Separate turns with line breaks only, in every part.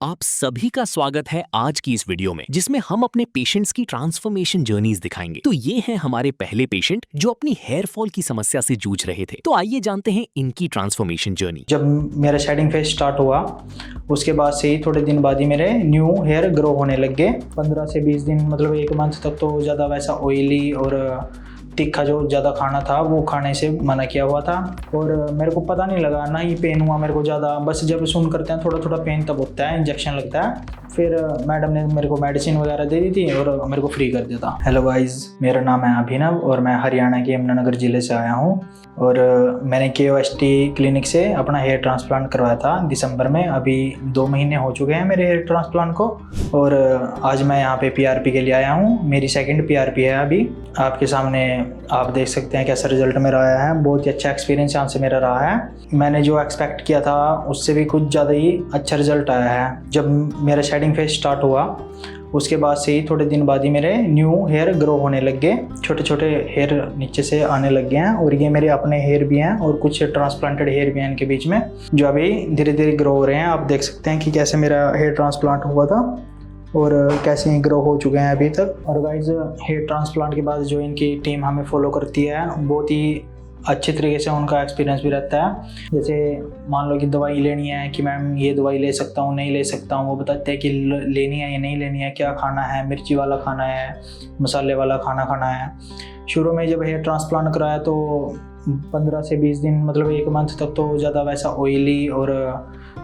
आप सभी का स्वागत है आज की इस वीडियो में, जिसमें हम अपने पेशेंट्स की ट्रांसफॉर्मेशन जर्नीज दिखाएंगे। तो ये हैं हमारे पहले पेशेंट जो अपनी हेयर फॉल की समस्या से जूझ रहे थे। तो आइए जानते हैं इनकी ट्रांसफॉर्मेशन जर्नी।
जब मेरा शेडिंग फेज स्टार्ट हुआ उसके बाद से ही थोड़े दिन बाद ही मेरे न्यू हेयर ग्रो होने लग गए। 15 से 20 दिन मतलब 1 मंथ तक तो ज़्यादा वैसा ऑयली और तीखा जो ज़्यादा खाना था वो खाने से मना किया हुआ था और मेरे को पता नहीं लगा ना ही पेन हुआ मेरे को ज़्यादा। बस जब सुन करते हैं थोड़ा थोड़ा पेन तब होता है, इंजेक्शन लगता है। फिर मैडम ने मेरे को मेडिसिन वगैरह दे दी थी और मेरे को फ्री कर दिया था। हेलो गाइस, मेरा नाम है अभिनव और मैं हरियाणा के यमुनानगर ज़िले से आया हूँ और मैंने KOST क्लिनिक से अपना हेयर ट्रांसप्लांट करवाया था दिसंबर में। अभी 2 महीने हो चुके हैं मेरे हेयर ट्रांसप्लांट को और आज मैं यहाँ पे PRP के लिए आया हूँ। मेरी सेकंड PRP है। अभी आपके सामने आप देख सकते हैं कैसा रिजल्ट मेरा आया है। बहुत ही अच्छा एक्सपीरियंस यहाँ से मेरा रहा है। मैंने जो एक्सपेक्ट किया था उससे भी कुछ ज़्यादा ही अच्छा रिजल्ट आया है। जब मेरा शेडिंग फेज स्टार्ट हुआ उसके बाद से ही थोड़े दिन बाद ही मेरे न्यू हेयर ग्रो होने लग गए। छोटे छोटे हेयर नीचे से आने लग गए हैं और ये मेरे अपने हेयर भी हैं और कुछ ट्रांसप्लांटेड हेयर भी हैं इनके बीच में, जो अभी धीरे धीरे ग्रो हो रहे हैं। आप देख सकते हैं कि कैसे मेरा हेयर ट्रांसप्लांट हुआ था और कैसे ग्रो हो चुके हैं अभी तक। और गाइज, हेयर ट्रांसप्लांट के बाद जो इनकी टीम हमें फॉलो करती है बहुत ही अच्छे तरीके से उनका एक्सपीरियंस भी रहता है। जैसे मान लो कि दवाई लेनी है कि मैम ये दवाई ले सकता हूँ नहीं ले सकता हूँ, वो बताते हैं कि लेनी है या नहीं लेनी है, क्या खाना है, मिर्ची वाला खाना है, मसाले वाला खाना खाना है। शुरू में जब हेयर ट्रांसप्लांट कराया तो 15 से 20 दिन मतलब 1 मंथ तक तो ज़्यादा वैसा ऑयली और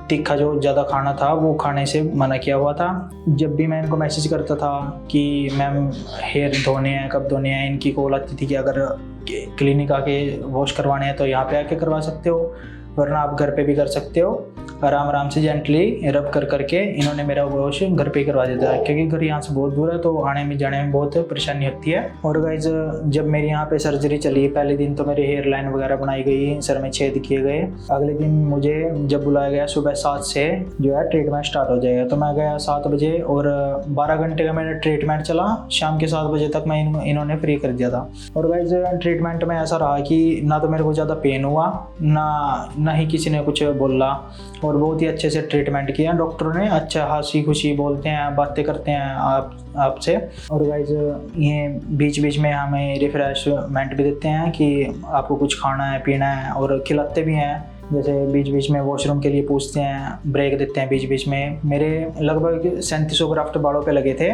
तीखा जो ज़्यादा खाना था वो खाने से मना किया हुआ था। जब भी मैं इनको मैसेज करता था कि मैम हेयर धोने हैं, कब धोने हैं, इनकी कॉल आती थी कि अगर क्लिनिक आके वॉश करवाने हैं तो यहाँ पे आके करवा सकते हो, वरना आप घर पे भी कर सकते हो। आराम से जेंटली रब कर करके इन्होंने मेरा वॉश घर पे करवा देता है, क्योंकि घर यहाँ से बहुत दूर है तो आने में जाने में बहुत परेशानी होती है। और गाइज, जब मेरी यहाँ पे सर्जरी चली पहले दिन तो मेरे हेयर लाइन वगैरह बनाई गई, सर में छेद किए गए। अगले दिन मुझे जब बुलाया गया सुबह 7 से जो है ट्रीटमेंट स्टार्ट हो जाएगा, तो मैं गया 7 बजे और 12 घंटे का मेरा ट्रीटमेंट चला। शाम के 7 बजे तक मैं इन्होंने फ्री कर दिया था। और गाइज, ट्रीटमेंट में ऐसा रहा कि ना तो मेरे को ज़्यादा पेन हुआ ना ही किसी ने कुछ बोला और बहुत ही अच्छे से ट्रीटमेंट किया डॉक्टरों ने। अच्छा हंसी खुशी बोलते हैं, बातें करते हैं आपसे। और गाइज, ये बीच बीच में हमें रिफ्रेशमेंट भी देते हैं कि आपको कुछ खाना है पीना है, और खिलाते भी हैं। जैसे बीच बीच में वॉशरूम के लिए पूछते हैं, ब्रेक देते हैं बीच बीच में। मेरे लगभग 3700 ग्राफ्ट बालों पे लगे थे।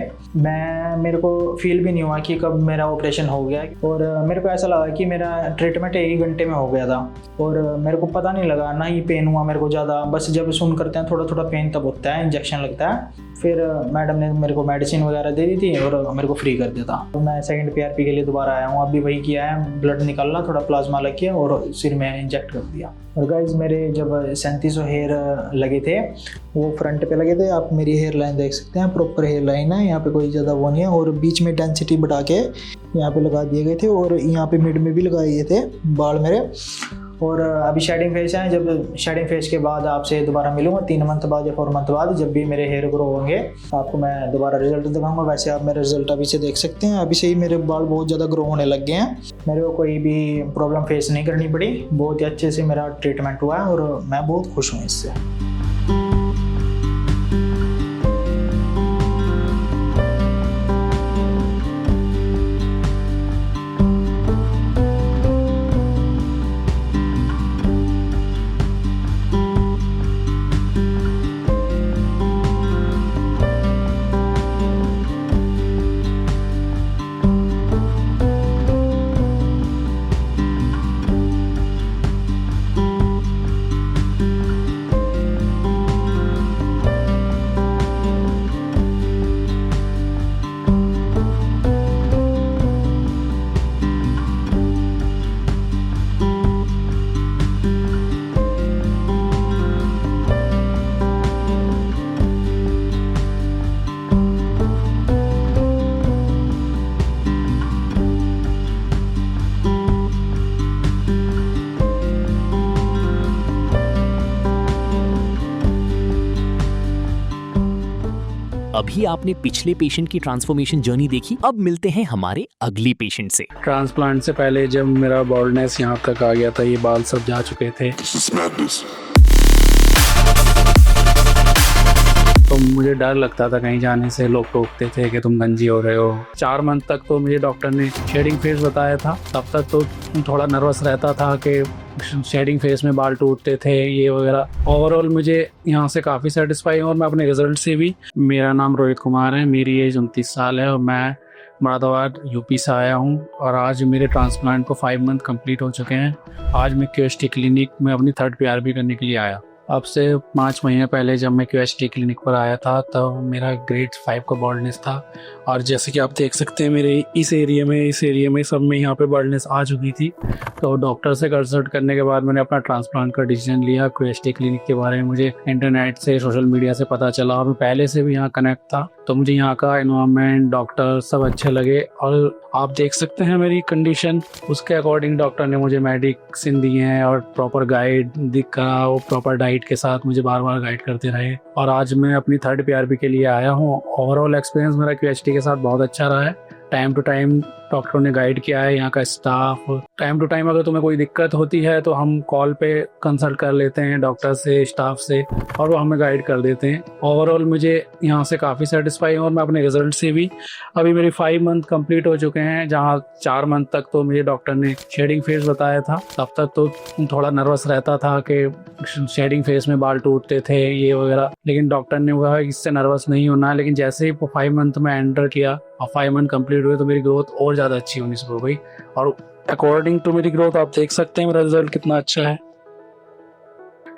मेरे को फील भी नहीं हुआ कि कब मेरा ऑपरेशन हो गया और मेरे को ऐसा लगा कि मेरा ट्रीटमेंट 1 घंटे में हो गया था और मेरे को पता नहीं लगा ना ही पेन हुआ मेरे को ज़्यादा। बस जब सुन करते हैं थोड़ा थोड़ा पेन तब होता है, इंजेक्शन लगता है। फिर मैडम ने मेरे को मेडिसिन वगैरह दे दी थी और मेरे को फ्री कर दिया था। तो मैं सेकंड PRP के लिए दोबारा आया हूँ। अभी वही किया है, ब्लड निकालना, थोड़ा प्लाज्मा लग किया और सिर में इंजेक्ट कर दिया। और गाइज, मेरे जब 3700 हेयर लगे थे वो फ्रंट पे लगे थे। आप मेरी हेयर लाइन देख सकते हैं, प्रॉपर हेयर लाइन है, यहाँ पे कोई ज़्यादा वो नहीं है। और बीच में डेंसिटी बढ़ा के यहाँ पे लगा दिए गए थे और यहाँ पे मिड में भी लगा दिए थे बाल मेरे। और अभी शेडिंग फेज है। जब शेडिंग फेज के बाद आपसे दोबारा मिलूंगा 3 मंथ बाद या 4 मंथ बाद, जब भी मेरे हेयर ग्रो होंगे आपको मैं दोबारा रिजल्ट दिखाऊंगा। वैसे आप मेरे रिजल्ट अभी से देख सकते हैं, अभी से ही मेरे बाल बहुत ज़्यादा ग्रो होने लग गए हैं। मेरे को कोई भी प्रॉब्लम फेस नहीं करनी पड़ी, बहुत ही अच्छे से मेरा ट्रीटमेंट हुआ है और मैं बहुत खुश हूँ इससे।
अभी आपने पिछले पेशेंट की ट्रांसफॉर्मेशन जर्नी देखी, अब मिलते हैं हमारे अगली पेशेंट से।
ट्रांसप्लांट से पहले जब मेरा बॉल्डनेस यहाँ तक आ गया था, ये बाल सब जा चुके थे, तो मुझे डर लगता था कहीं जाने से, लोग टोकते थे कि तुम गंजी हो रहे हो। 4 मंथ तक तो मुझे डॉक्टर ने शेडिंग फेस बताया था, तब तक तो थोड़ा नर्वस रहता था कि शेडिंग फेस में बाल टूटते थे ये वगैरह। ओवरऑल मुझे यहाँ से काफ़ी सेटिस्फाई हूँ और मैं अपने रिजल्ट से भी। मेरा नाम रोहित कुमार है, मेरी एज 29 साल है और मैं मुरादाबाद यूपी से आया हूँ और आज मेरे ट्रांसप्लांट को 5 मंथ कंप्लीट हो चुके हैं। आज मैं क्यूएसटी क्लिनिक में अपनी 3rd PRP करने के लिए आया। अब से 5 महीने पहले जब मैं क्यूएसटी क्लिनिक पर आया था तब मेरा ग्रेड 5 का बॉल्डनेस था और जैसे कि आप देख सकते हैं मेरे इस एरिया में सब में यहाँ पे बॉल्डनेस आ चुकी थी। तो डॉक्टर से कंसल्ट करने के बाद मैंने अपना ट्रांसप्लांट का डिसीजन लिया। क्यूएसटी क्लिनिक के बारे में मुझे इंटरनेट से, सोशल मीडिया से पता चला और मैं पहले से भी यहाँ कनेक्ट था, तो मुझे यहाँ का एनवायरनमेंट, डॉक्टर सब अच्छे लगे। और आप देख सकते हैं मेरी कंडीशन, उसके अकॉर्डिंग डॉक्टर ने मुझे मेडिसिन दिए हैं और प्रॉपर गाइड दिखा, वो प्रॉपर डाइट के साथ मुझे बार बार गाइड करते रहे और आज मैं अपनी 3rd PRP के लिए आया हूँ। ओवरऑल एक्सपीरियंस मेरा क्यूएसटी के साथ बहुत अच्छा रहा है। टाइम टू टाइम डॉक्टरों ने गाइड किया है, यहाँ का स्टाफ टाइम टू टाइम, अगर तुम्हें कोई दिक्कत होती है तो हम कॉल पे कंसल्ट कर लेते हैं डॉक्टर से, स्टाफ से, और वो हमें गाइड कर देते हैं। ओवरऑल मुझे यहाँ से काफ़ी सेटिस्फाई हूँ और मैं अपने रिजल्ट से भी। अभी मेरे 5 मंथ कंप्लीट हो चुके हैं, जहाँ 4 मंथ तक तो मुझे डॉक्टर ने शेडिंग फेस बताया था, तब तक तो थोड़ा नर्वस रहता था कि शेडिंग फेस में बाल टूटते थे ये वगैरह, लेकिन डॉक्टर ने कहा इससे नर्वस नहीं होना है। लेकिन जैसे ही 5 मंथ में एंटर किया और 5 मंथ कंप्लीट हुए तो मेरी ग्रोथ और ज़्यादा अच्छी होनी शुरू हो गई और अकॉर्डिंग टू मेरी ग्रोथ आप देख सकते हैं मेरा रिजल्ट कितना अच्छा है।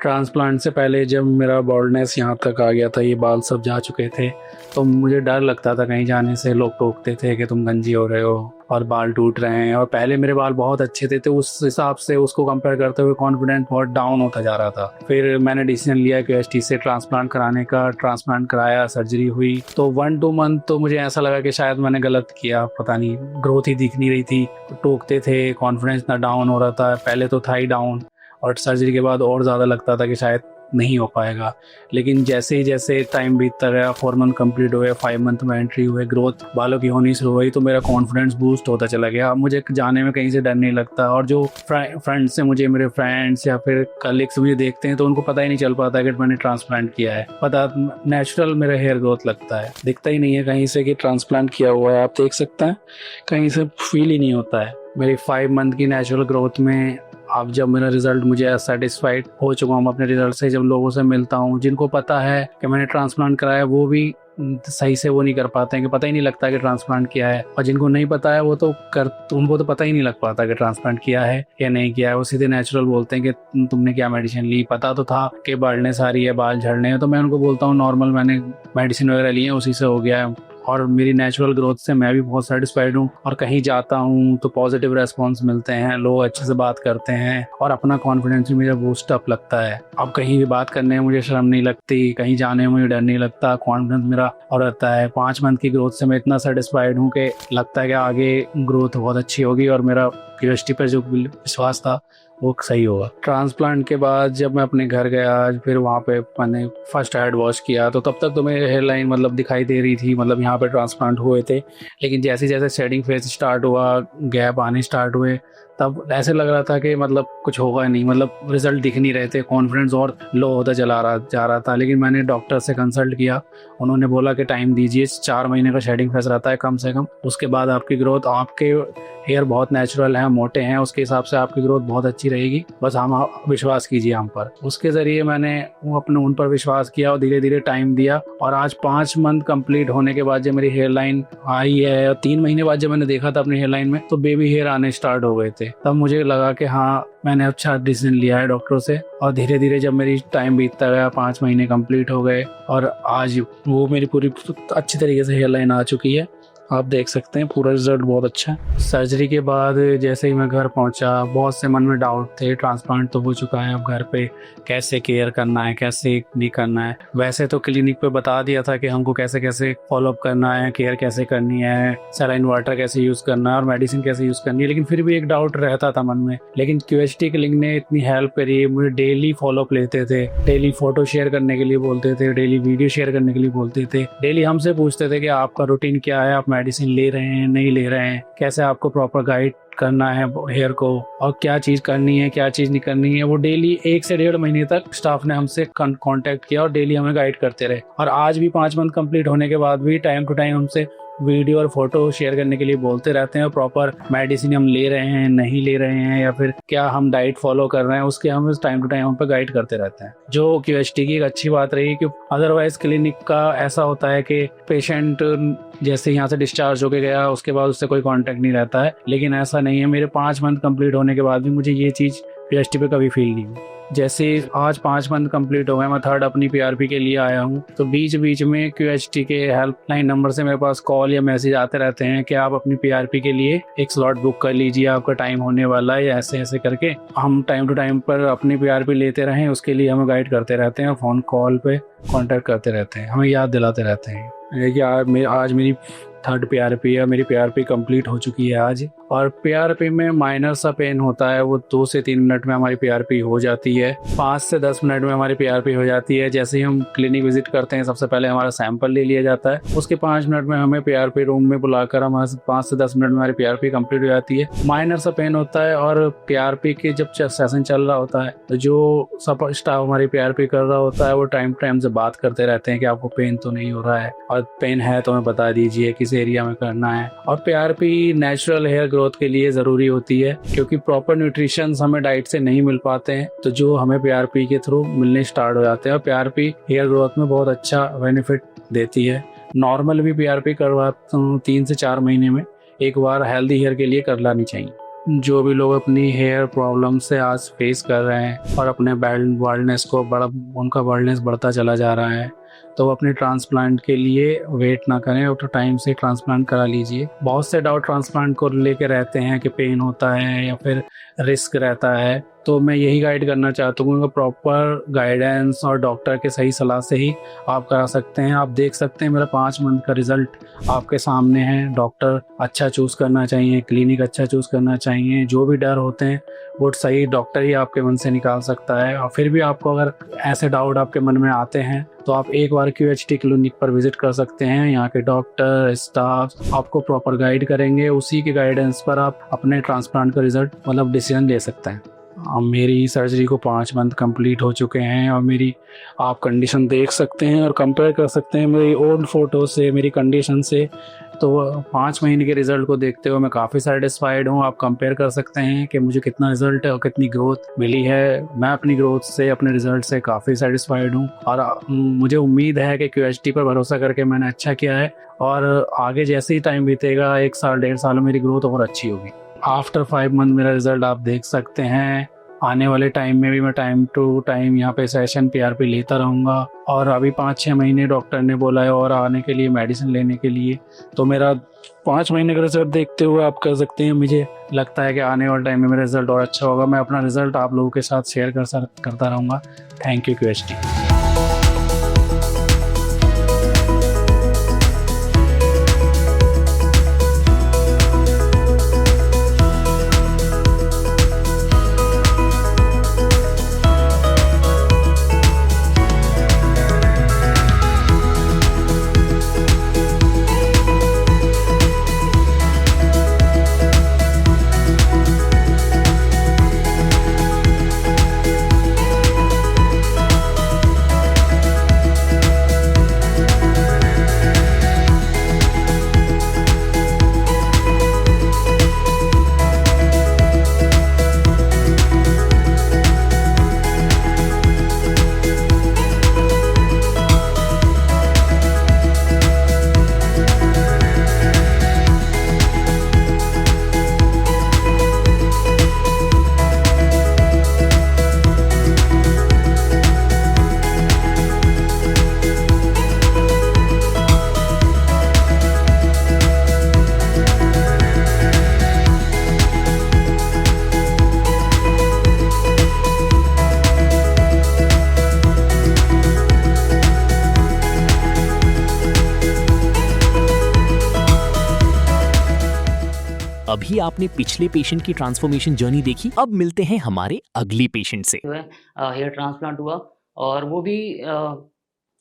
ट्रांसप्लांट से पहले जब मेरा बॉल्डनेस यहाँ तक आ गया था, ये बाल सब जा चुके थे, तो मुझे डर लगता था कहीं जाने से, लोग टोकते थे कि तुम गंजी हो रहे हो और बाल टूट रहे हैं। और पहले मेरे बाल बहुत अच्छे थे, तो उस हिसाब से उसको कंपेयर करते हुए कॉन्फिडेंस बहुत डाउन होता जा रहा था। फिर मैंने डिसीजन लिया क्यूएसटी से ट्रांसप्लांट कराने का, ट्रांसप्लांट कराया, सर्जरी हुई। तो 1-2 मंथ तो मुझे ऐसा लगा कि शायद मैंने गलत किया, पता नहीं, ग्रोथ ही दिख नहीं रही थी, टोकते थे, कॉन्फिडेंस इतना डाउन हो रहा था, पहले तो था ही डाउन और सर्जरी के बाद और ज़्यादा लगता था कि शायद नहीं हो पाएगा। लेकिन जैसे ही जैसे टाइम बीतता गया, 4 मंथ कंप्लीट हुए, 5 मंथ में एंट्री हुए, ग्रोथ बालों की होनी शुरू हुई, तो मेरा कॉन्फिडेंस बूस्ट होता चला गया। अब मुझे जाने में कहीं से डर नहीं लगता और जो फ्रेंड्स से मुझे, मेरे फ्रेंड्स या फिर कलीग्स मुझे देखते हैं तो उनको पता ही नहीं चल पाता कि मैंने ट्रांसप्लांट किया है। पता नेचुरल मेरा हेयर ग्रोथ लगता है, दिखता ही नहीं है कहीं से कि ट्रांसप्लांट किया हुआ है। आप देख सकते हैं कहीं से फील ही नहीं होता है। मेरी 5 मंथ की नेचुरल ग्रोथ में अब जब मेरा रिजल्ट, मुझे सेटिस्फाइड हो चुका हूँ अपने रिजल्ट से। जब लोगों से मिलता हूँ जिनको पता है कि मैंने ट्रांसप्लांट कराया, वो भी सही से वो नहीं कर पाते हैं कि पता ही नहीं लगता कि ट्रांसप्लांट किया है, और जिनको नहीं पता है वो तो उनको तो पता ही नहीं लग पाता कि ट्रांसप्लांट किया है या नहीं किया है। वो सीधे नेचुरल बोलते हैं कि तुमने क्या मेडिसिन ली। पता तो था कि बालनेस आ रही है, बाल झड़ने हैं, तो मैं उनको बोलता हूँ नॉर्मल मैंने मेडिसिन वगैरह ली है, उसी से हो गया है। और मेरी नेचुरल ग्रोथ से मैं भी बहुत सेटिस्फाइड हूँ और कहीं जाता हूँ तो पॉजिटिव रेस्पॉन्स मिलते हैं, लोग अच्छे से बात करते हैं और अपना कॉन्फिडेंस भी मेरा बूस्ट अप लगता है। अब कहीं भी बात करने में मुझे शर्म नहीं लगती, कहीं जाने में मुझे डर नहीं लगता, कॉन्फिडेंस मेरा और रहता है। 5 मंथ की ग्रोथ से मैं इतना सेटिस्फाइड हूँ कि लगता है कि आगे ग्रोथ बहुत अच्छी होगी और मेरा क्यूएसटी पर जो विश्वास था वो सही होगा। ट्रांसप्लांट के बाद जब मैं अपने घर गया, फिर वहाँ पे मैंने फर्स्ट हेड वॉश किया, तो तब तक तो मेरी हेयर लाइन मतलब दिखाई दे रही थी, मतलब यहाँ पे ट्रांसप्लांट हुए थे। लेकिन जैसे जैसे शेडिंग फेज स्टार्ट हुआ, गैप आने स्टार्ट हुए, तब ऐसे लग रहा था कि मतलब कुछ होगा नहीं, मतलब रिजल्ट दिख नहीं रहे थे, कॉन्फिडेंस और लो होता जा रहा था। लेकिन मैंने डॉक्टर से कंसल्ट किया, उन्होंने बोला कि टाइम दीजिए, 4 महीने का शेडिंग फेज रहता है कम से कम, उसके बाद आपकी ग्रोथ, आपके हेयर बहुत नेचुरल हैं, मोटे हैं, उसके हिसाब से आपकी ग्रोथ बहुत अच्छी रहेगी, बस हम विश्वास कीजिए हम पर। उसके ज़रिए मैंने उन पर विश्वास किया और धीरे धीरे टाइम दिया और आज 5 मंथ कंप्लीट होने के बाद जब मेरी हेयर लाइन आई है और 3 महीने बाद जब मैंने देखा था अपनी हेयर लाइन में तो बेबी हेयर आने स्टार्ट हो गए थे। तब मुझे लगा कि हाँ मैंने अच्छा डिसीजन लिया है डॉक्टरों से। और धीरे धीरे जब मेरी टाइम बीतता गया, 5 महीने कंप्लीट हो गए और आज वो मेरी पूरी अच्छी तरीके से हेयर लाइन आ चुकी है। आप देख सकते हैं पूरा रिजल्ट बहुत अच्छा है। सर्जरी के बाद जैसे ही मैं घर पहुंचा, बहुत से मन में डाउट थे, ट्रांसप्लांट तो हो चुका है, अब घर पे कैसे केयर करना है, कैसे नहीं करना है। वैसे तो क्लिनिक पे बता दिया था कि हमको कैसे कैसे फॉलोअप करना है, केयर कैसे करनी है, सलाइन वाटर कैसे यूज़ करना है और मेडिसिन कैसे यूज़ करनी है, लेकिन फिर भी एक डाउट रहता था मन में। लेकिन क्यूएसटी क्लिनिक ने इतनी हेल्प करी, मुझे डेली फॉलोअप लेते थे, डेली फोटो शेयर करने के लिए बोलते थे, डेली वीडियो शेयर करने के लिए बोलते थे, डेली हमसे पूछते थे कि आपका रूटीन क्या है, आप मेडिसिन ले रहे हैं नहीं ले रहे हैं, कैसे आपको प्रॉपर गाइड करना है हेयर को और क्या चीज़ करनी है क्या चीज़ नहीं करनी है, वो डेली 1 से 1.5 महीने तक स्टाफ ने हमसे कांटेक्ट किया और डेली हमें गाइड करते रहे। और आज भी 5 मंथ कंप्लीट होने के बाद भी टाइम टू टाइम हमसे वीडियो और फोटो शेयर करने के लिए बोलते रहते हैं और प्रॉपर मेडिसिन हम ले रहे हैं नहीं ले रहे हैं या फिर क्या हम डाइट फॉलो कर रहे हैं उसके हम टाइम टू टाइम हम पे गाइड करते रहते हैं, जो QHT की एक अच्छी बात रही। कि अदरवाइज क्लिनिक का ऐसा होता है कि पेशेंट जैसे यहाँ से डिस्चार्ज होके गया उसके बाद उससे कोई कांटेक्ट नहीं रहता है, लेकिन ऐसा नहीं है। मेरे 5 मंथ कंप्लीट होने के बाद भी मुझे ये चीज़ QHT पे कभी फील नहीं हुई। जैसे आज 5 मंथ कंप्लीट हो गए, मैं 3rd अपनी PRP के लिए आया हूँ, तो बीच बीच में QHT के हेल्पलाइन नंबर से मेरे पास कॉल या मैसेज आते रहते हैं कि आप अपनी PRP के लिए एक स्लॉट बुक कर लीजिए, आपका टाइम होने वाला है, या ऐसे ऐसे करके हम टाइम टू टाइम पर अपनी PRP लेते रहें उसके लिए हमें गाइड करते रहते हैं और फ़ोन कॉल पे कॉन्टैक्ट करते रहते हैं, हमें याद दिलाते रहते हैं कि आज मेरी 3rd PRP है, मेरी PRP कंप्लीट हो चुकी है आज। और PRP में माइनर सा पेन होता है, वो 2 से 3 मिनट में हमारी PRP हो जाती है, 5 से 10 मिनट में हमारी PRP हो जाती है। जैसे ही हम क्लिनिक विजिट करते हैं सबसे पहले हमारा सैंपल ले लिया जाता है, उसके 5 मिनट में हमें PRP रूम में बुलाकर हमारे 5 से 10 मिनट में हमारी PRP कंप्लीट हो जाती है। माइनर सा पेन होता है और PRP के जब सेशन चल रहा होता है तो जो सब स्टाफ हमारी PRP कर रहा होता है वो टाइम टाइम से बात करते रहते हैं कि आपको पेन तो नहीं हो रहा है, और पेन है तो हमें बता दीजिए किस एरिया में करना है। और PRP नेचुरल हेयर ग्रोथ के लिए ज़रूरी होती है क्योंकि प्रॉपर न्यूट्रिशन हमें डाइट से नहीं मिल पाते हैं, तो जो हमें PRP के थ्रू मिलने स्टार्ट हो जाते हैं। और PRP हेयर ग्रोथ में बहुत अच्छा बेनिफिट देती है। नॉर्मल भी PRP करवाता हूँ 3 से 4 महीने में एक बार, हेल्दी हेयर के लिए कर लानी चाहिए। जो भी लोग अपनी हेयर प्रॉब्लम से आज फेस कर रहे हैं और अपने बाल्डनेस को उनका बाल्डनेस बढ़ता चला जा रहा है, तो अपने ट्रांसप्लांट के लिए वेट ना करें और तो टाइम से ट्रांसप्लांट करा लीजिए। बहुत से डाउट ट्रांसप्लांट को लेके रहते हैं कि पेन होता है या फिर रिस्क रहता है, तो मैं यही गाइड करना चाहता हूँ कि प्रॉपर गाइडेंस और डॉक्टर के सही सलाह से ही आप करा सकते हैं। आप देख सकते हैं मेरा 5 मंथ का रिजल्ट आपके सामने है। डॉक्टर अच्छा चूज़ करना चाहिए, क्लिनिक अच्छा चूज़ करना चाहिए। जो भी डर होते हैं वो सही डॉक्टर ही आपके मन से निकाल सकता है। और फिर भी आपको अगर ऐसे डाउट आपके मन में आते हैं तो आप एक बार QHT क्लिनिक पर विजिट कर सकते हैं। यहाँ के डॉक्टर स्टाफ आपको प्रॉपर गाइड करेंगे, उसी के गाइडेंस पर आप अपने ट्रांसप्लांट का रिजल्ट मतलब डिसीजन ले सकते हैं। अब मेरी सर्जरी को 5 मंथ कंप्लीट हो चुके हैं और मेरी आप कंडीशन देख सकते हैं और कंपेयर कर सकते हैं मेरी ओल्ड फोटो से मेरी कंडीशन से। तो 5 महीने के रिजल्ट को देखते हुए मैं काफ़ी सेटिस्फाइड हूँ। आप कंपेयर कर सकते हैं कि मुझे कितना रिजल्ट है और कितनी ग्रोथ मिली है। मैं अपनी ग्रोथ से अपने रिजल्ट से काफ़ी सेटिस्फाइड हूँ और मुझे उम्मीद है कि QHT पर भरोसा करके मैंने अच्छा किया है और आगे जैसे ही टाइम बीतेगा 1 साल 1.5 साल में मेरी ग्रोथ और अच्छी होगी। आफ्टर 5 मंथ मेरा रिजल्ट आप देख सकते हैं। आने वाले टाइम में भी मैं टाइम टू टाइम यहाँ पे सेशन PRP लेता रहूँगा और अभी 5-6 महीने डॉक्टर ने बोला है और आने के लिए मेडिसिन लेने के लिए। तो मेरा 5 महीने का रिजल्ट देखते हुए आप कह सकते हैं मुझे लगता है कि आने वाले टाइम में मेरा रिजल्ट और अच्छा होगा। मैं अपना रिजल्ट आप लोगों के साथ शेयर करता रहूँगा। Thank you QHT।
अभी आपने पिछले पेशेंट की ट्रांसफॉर्मेशन जर्नी देखी, अब मिलते हैं हमारे अगली पेशेंट से।
जो है हेयर ट्रांसप्लांट हुआ और वो भी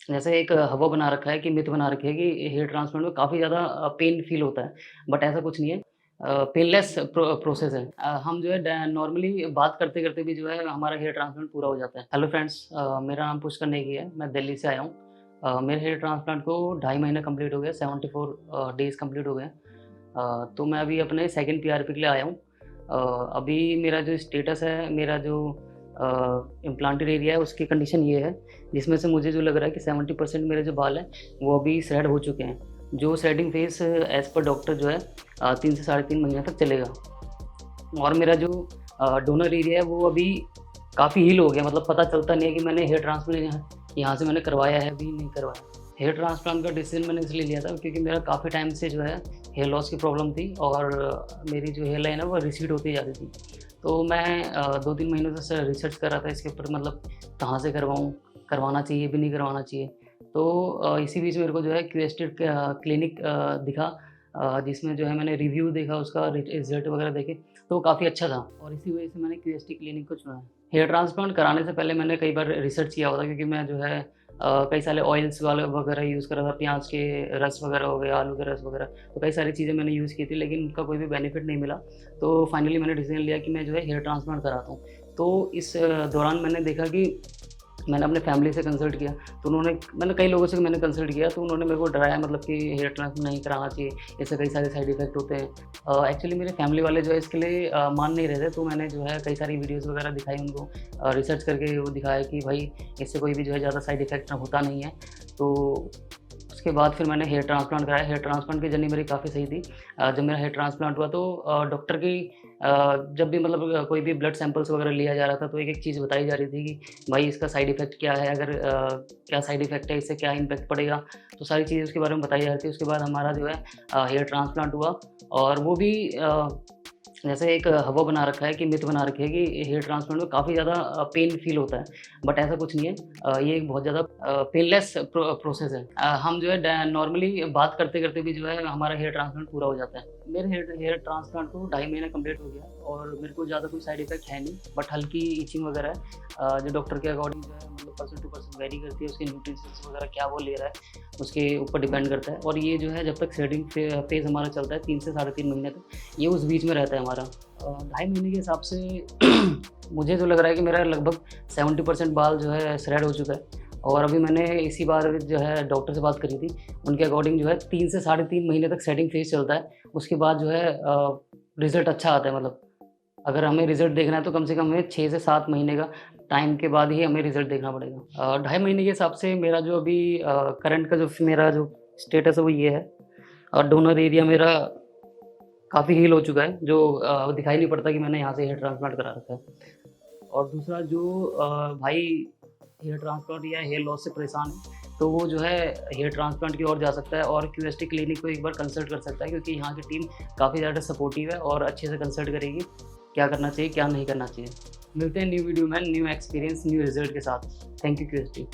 जैसे एक हवा बना रखा है कि मिथ बना रखी है कि हेयर ट्रांसप्लांट में काफ़ी ज़्यादा पेन फील होता है, बट ऐसा कुछ नहीं है। पेनलेस प्रोसेस है। हम जो है नॉर्मली बात करते करते भी जो है हमारा हेयर ट्रांसप्लांट पूरा हो जाता है। हेलो फ्रेंड्स, मेरा नाम पुष्कर नेगी है, मैं दिल्ली से आया हूँ। मेरे हेयर ट्रांसप्लांट को 2.5 महीने कंप्लीट हो गया, 74 डेज़ कंप्लीट हो गए। तो मैं अभी अपने सेकंड पीआरपी के लिए आया हूँ। अभी मेरा जो स्टेटस है, मेरा जो इम्प्लांटेड एरिया है उसकी कंडीशन ये है, जिसमें से मुझे जो लग रहा है कि 70% मेरे जो बाल हैं वो अभी श्रेड हो चुके हैं। जो shredding face as per doctor जो है 3 से 3.5 महीने तक चलेगा। और मेरा जो डोनर एरिया है वो अभी काफ़ी हील हो गया, मतलब पता चलता नहीं है कि मैंने हेयर ट्रांसप्लांट यहाँ से मैंने करवाया है भी नहीं करवाया। हेयर ट्रांसप्लांट का डिसीजन मैंने इसलिए लिया था क्योंकि मेरा काफ़ी टाइम से जो है हेयर लॉस की प्रॉब्लम थी और मेरी जो हेयर लाइन है वो रिसीड होती जा रही थी। तो मैं 2-3 महीनों से रिसर्च कर रहा था इसके ऊपर, मतलब कहाँ से करवाऊँ, करवाना चाहिए भी नहीं करवाना चाहिए। तो इसी बीच मेरे को जो है क्यूएसटी क्लिनिक दिखा, जिसमें जो है मैंने रिव्यू देखा, उसका रिजल्ट वगैरह देखे तो काफ़ी अच्छा था और इसी वजह से मैंने क्यूएसटी क्लिनिक को चुना है। हेयर ट्रांसप्लांट कराने से पहले मैंने कई बार रिसर्च किया हुआ था, क्योंकि मैं जो है कई सारे ऑयल्स वाले वगैरह यूज़ कर रहा था, प्याज के रस वगैरह हो गया, आलू के रस वगैरह, तो कई सारी चीज़ें मैंने यूज़ की थी लेकिन उनका कोई भी बेनिफिट नहीं मिला। तो फाइनली मैंने डिसीजन लिया कि मैं जो है हेयर ट्रांसप्लांट कराता हूँ। तो इस दौरान मैंने देखा कि मैंने अपने फैमिली से कंसल्ट किया, तो मैंने कई लोगों से मैंने कंसल्ट किया, तो उन्होंने मेरे को डराया, मतलब कि हेयर ट्रांसप्लांट नहीं कराना चाहिए, इससे कई सारे साइड इफ़ेक्ट होते हैं। एक्चुअली मेरे फैमिली वाले जो है इसके लिए मान नहीं रहे थे, तो मैंने जो है कई सारी वीडियोज़ वगैरह दिखाई उनको, रिसर्च करके वो दिखाया कि भाई इससे कोई भी जो है ज़्यादा साइड इफ़ेक्ट होता नहीं है। तो उसके बाद फिर मैंने हेयर ट्रांसप्लांट कराया। हेयर ट्रांसप्लांट की जर्नी मेरी काफ़ी सही थी। जब मेरा हेयर ट्रांसप्लांट हुआ तो डॉक्टर की जब भी मतलब कोई भी ब्लड सैंपल्स वगैरह लिया जा रहा था तो एक चीज़ बताई जा रही थी कि भाई इसका साइड इफ़ेक्ट क्या है, अगर क्या साइड इफ़ेक्ट है, इससे क्या इम्पैक्ट पड़ेगा, तो सारी चीज़ें उसके बारे में बताई जा रही थी। उसके बाद हमारा जो है हेयर ट्रांसप्लांट हुआ और वो भी जैसे एक हवा बना रखा है कि मिथ बना रखी है कि हेयर ट्रांसप्लांट में काफ़ी ज़्यादा पेन फील होता है, बट ऐसा कुछ नहीं है। ये एक बहुत ज़्यादा पेनलेस प्रोसेस है। हम जो है नॉर्मली बात करते करते भी जो है हमारा हेयर ट्रांसप्लांट पूरा हो जाता है। मेरे हेयर ट्रांसप्लांट को 2.5 महीने कंप्लीट हो गया और मेरे को ज़्यादा कोई साइड इफेक्ट है नहीं, बट हल्की इचिंग वगैरह है, जो डॉक्टर के अकॉर्डिंग जो है मतलब पर्सन टू पर्सन वेरी करती है, उसके न्यूट्रिशंस वगैरह क्या वो ले रहा है उसके ऊपर डिपेंड करता है। और ये जो है जब तक शेडिंग फेज़ हमारा चलता है 3 से 3.5 महीने तक, ये उस बीच में रहता है हमारा। 2.5 महीने के हिसाब से मुझे जो लग रहा है कि मेरा लगभग 70% बाल जो है श्रेड हो चुका है। और अभी मैंने इसी बार जो है डॉक्टर से बात करी थी, उनके अकॉर्डिंग जो है 3 से 3.5 महीने तक सेटिंग फेज चलता है, उसके बाद जो है रिज़ल्ट अच्छा आता है। मतलब अगर हमें रिज़ल्ट देखना है तो कम से कम हमें 6 से 7 महीने का टाइम के बाद ही हमें रिज़ल्ट देखना पड़ेगा। 2.5 महीने के हिसाब से मेरा जो अभी करंट का जो मेरा जो स्टेटस है वो ये है, और डोनर एरिया मेरा काफ़ी हील हो चुका है, जो दिखाई नहीं पड़ता कि मैंने यहाँ से हेयर ट्रांसप्लांट करा रखा है। और दूसरा जो भाई हेयर ट्रांसप्लांट या हेयर लॉस से परेशान है, तो वो जो है हेयर ट्रांसप्लांट की ओर जा सकता है और क्यूएसटी क्लिनिक को एक बार कंसल्ट कर सकता है, क्योंकि यहाँ की टीम काफ़ी ज़्यादा सपोर्टिव है और अच्छे से कंसल्ट करेगी क्या करना चाहिए क्या नहीं करना चाहिए। मिलते हैं न्यू वीडियो में न्यू एक्सपीरियंस न्यू रिजल्ट के साथ। Thank you क्यूएसटी।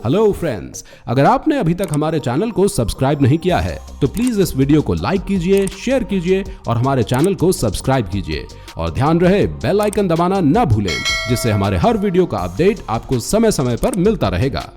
हेलो फ्रेंड्स, अगर आपने अभी तक हमारे चैनल को सब्सक्राइब नहीं किया है तो प्लीज इस वीडियो को लाइक कीजिए, शेयर कीजिए और हमारे चैनल को सब्सक्राइब कीजिए। और ध्यान रहे बेल आइकन दबाना ना भूलें, जिससे हमारे हर वीडियो का अपडेट आपको समय समय पर मिलता रहेगा।